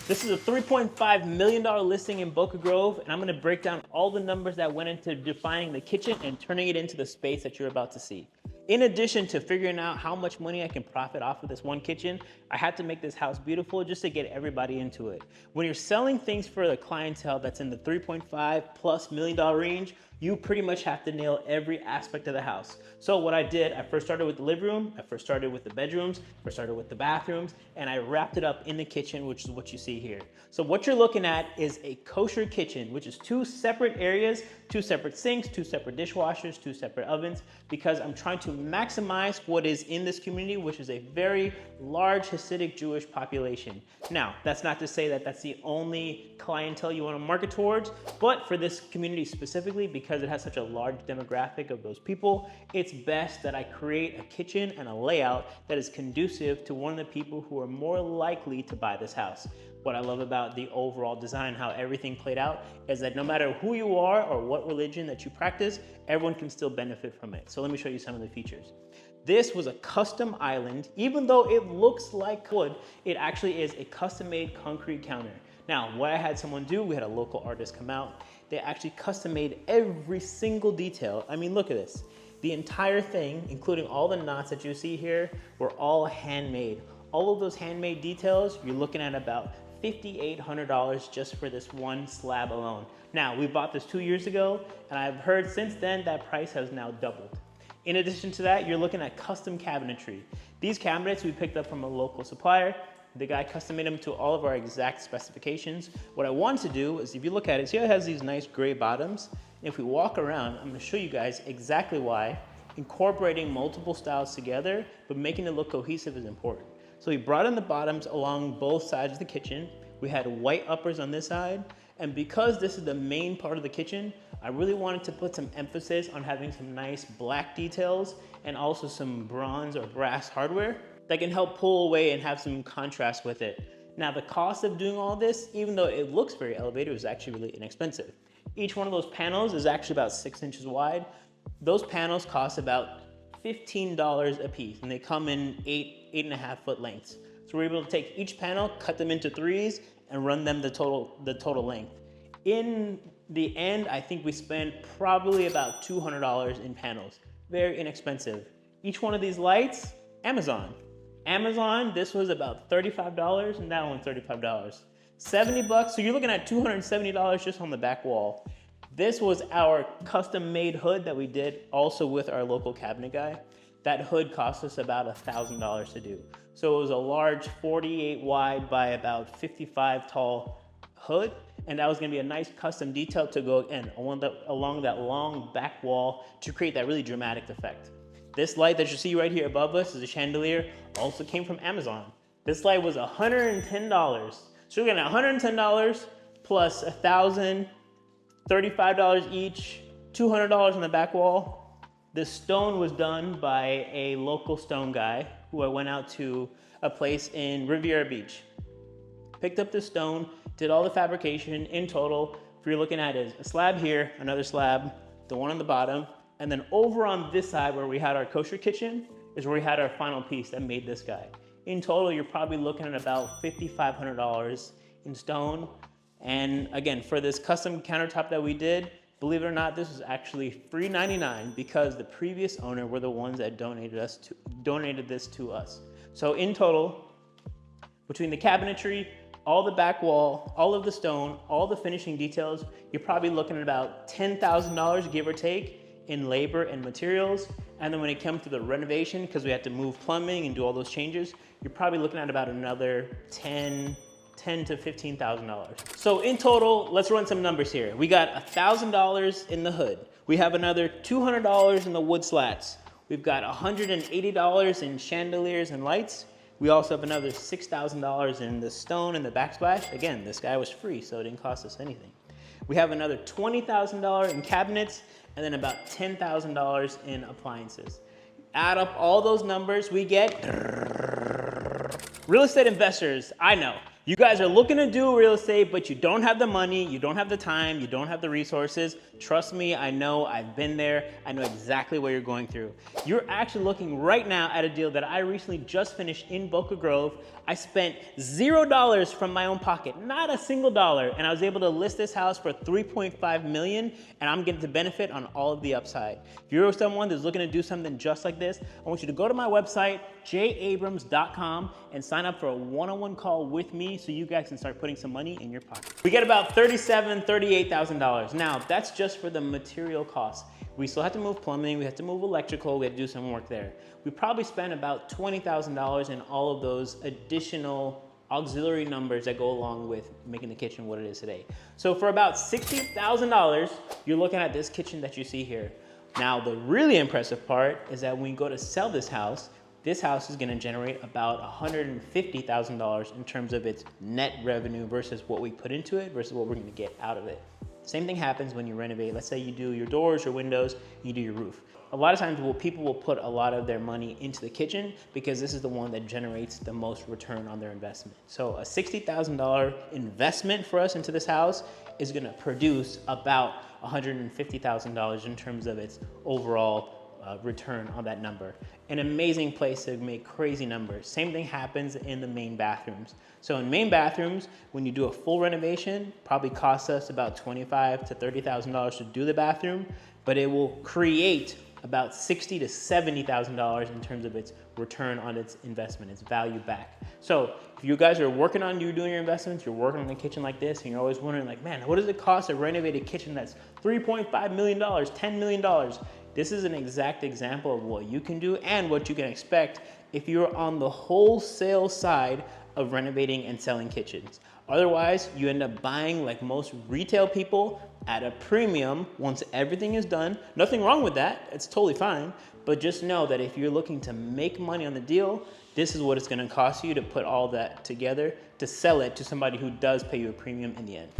This is a $3.5 million listing in Boca Grove, and I'm gonna break down all the numbers that went into defining the kitchen and turning it into the space that you're about to see. In addition to figuring out how much money I can profit off of this one kitchen, I had to make this house beautiful just to get everybody into it. When you're selling things for the clientele that's in the $3.5+ million range, you pretty much have to nail every aspect of the house. So what I did, I first started with the living room, I first started with the bedrooms, first started with the bathrooms, and I wrapped it up in the kitchen, which is what you see here. So what you're looking at is a kosher kitchen, which is two separate areas, two separate sinks, two separate dishwashers, two separate ovens, because I'm trying to maximize what is in this community, which is a very large Hasidic Jewish population. Now, that's not to say that that's the only clientele you want to market towards, but for this community specifically, because it has such a large demographic of those people, it's best that I create a kitchen and a layout that is conducive to one of the people who are more likely to buy this house. What I love about the overall design, how everything played out, is that no matter who you are or what religion that you practice, everyone can still benefit from it. So let me show you some of the features. This was a custom island. Even though it looks like wood, it actually is a custom-made concrete counter. Now, what I had someone do, we had a local artist come out. They actually custom-made every single detail. I mean, look at this. The entire thing, including all the knots that you see here, were all handmade. All of those handmade details, you're looking at about $5,800 just for this one slab alone. Now, we bought this 2 years ago, and I've heard since then that price has now doubled. In addition to that, you're looking at custom cabinetry. These cabinets we picked up from a local supplier. The guy custom made them to all of our exact specifications. What I want to do is, if you look at it, see how it has these nice gray bottoms? If we walk around, I'm gonna show you guys exactly why incorporating multiple styles together, but making it look cohesive is important. So we brought in the bottoms along both sides of the kitchen. We had white uppers on this side. And because this is the main part of the kitchen, I really wanted to put some emphasis on having some nice black details and also some bronze or brass hardware that can help pull away and have some contrast with it. Now, the cost of doing all this, even though it looks very elevated, is actually really inexpensive. Each one of those panels is actually about 6 inches wide. Those panels cost about $15 a piece, and they come in 8.5 foot lengths. So we're able to take each panel, cut them into threes, and run them the total length. In the end, I think we spent probably about $200 in panels. Very inexpensive. Each one of these lights, Amazon. Amazon, this was about $35, and that one $35. 70 bucks, so you're looking at $270 just on the back wall. This was our custom-made hood that we did also with our local cabinet guy. That hood cost us about $1,000 to do. So it was a large 48 wide by about 55 tall hood, and that was gonna be a nice custom detail to go in along that long back wall to create that really dramatic effect. This light that you see right here above us is a chandelier, also came from Amazon. This light was $110. So you're looking at $110 plus $1,000, $35 each, $200 on the back wall. This stone was done by a local stone guy who I went out to a place in Riviera Beach. Picked up this stone, did all the fabrication. In total, if you're looking at it, a slab here, another slab, the one on the bottom, and then over on this side where we had our kosher kitchen is where we had our final piece that made this guy. In total, you're probably looking at about $5,500 in stone. And again, for this custom countertop that we did, believe it or not, this was actually $399 because the previous owner were the ones that donated this to us. So in total, between the cabinetry, all the back wall, all of the stone, all the finishing details, you're probably looking at about $10,000, give or take, in labor and materials. And then when it comes to the renovation, because we had to move plumbing and do all those changes, you're probably looking at about another $10,000 to $15,000. So in total, let's run some numbers here. We got $1,000 in the hood. We have another $200 in the wood slats. We've got $180 in chandeliers and lights. We also have another $6,000 in the stone and the backsplash. Again, this guy was free, so it didn't cost us anything. We have another $20,000 in cabinets, and then about $10,000 in appliances. Add up all those numbers, we get real estate investors. I know, You guys are looking to do real estate, but you don't have the money, you don't have the time, you don't have the resources. Trust me, I know, I've been there. I know exactly what you're going through. You're actually looking right now at a deal that I recently just finished in Boca Grove. I spent $0 from my own pocket, not a single dollar, and I was able to list this house for $3.5 million, and I'm getting to benefit on all of the upside. If you're someone that's looking to do something just like this, I want you to go to my website, jabrams.com, and sign up for a one-on-one call with me so you guys can start putting some money in your pocket. We get about $37,000, $38,000. Now, that's just for the material costs. We still have to move plumbing, we have to move electrical, we have to do some work there. We probably spend about $20,000 in all of those additional auxiliary numbers that go along with making the kitchen what it is today. So for about $60,000, you're looking at this kitchen that you see here. Now, the really impressive part is that when you go to sell this house is gonna generate about $150,000 in terms of its net revenue versus what we put into it versus what we're gonna get out of it. Same thing happens when you renovate. Let's say you do your doors, your windows, you do your roof. A lot of times people will put a lot of their money into the kitchen because this is the one that generates the most return on their investment. So a $60,000 investment for us into this house is gonna produce about $150,000 in terms of its overall return on that number. An amazing place to make crazy numbers. Same thing happens in the main bathrooms. So in main bathrooms, when you do a full renovation, probably costs us about $25,000 to $30,000 to do the bathroom, but it will create about $60,000 to $70,000 in terms of its return on its investment, its value back. So if you guys are working on doing your investments, you're working on a kitchen like this, and you're always wondering like, man, what does it cost to renovate a kitchen that's $3.5 million, $10 million? This is an exact example of what you can do and what you can expect if you're on the wholesale side of renovating and selling kitchens. Otherwise, you end up buying like most retail people at a premium once everything is done. Nothing wrong with that, it's totally fine. But just know that if you're looking to make money on the deal, this is what it's gonna cost you to put all that together to sell it to somebody who does pay you a premium in the end.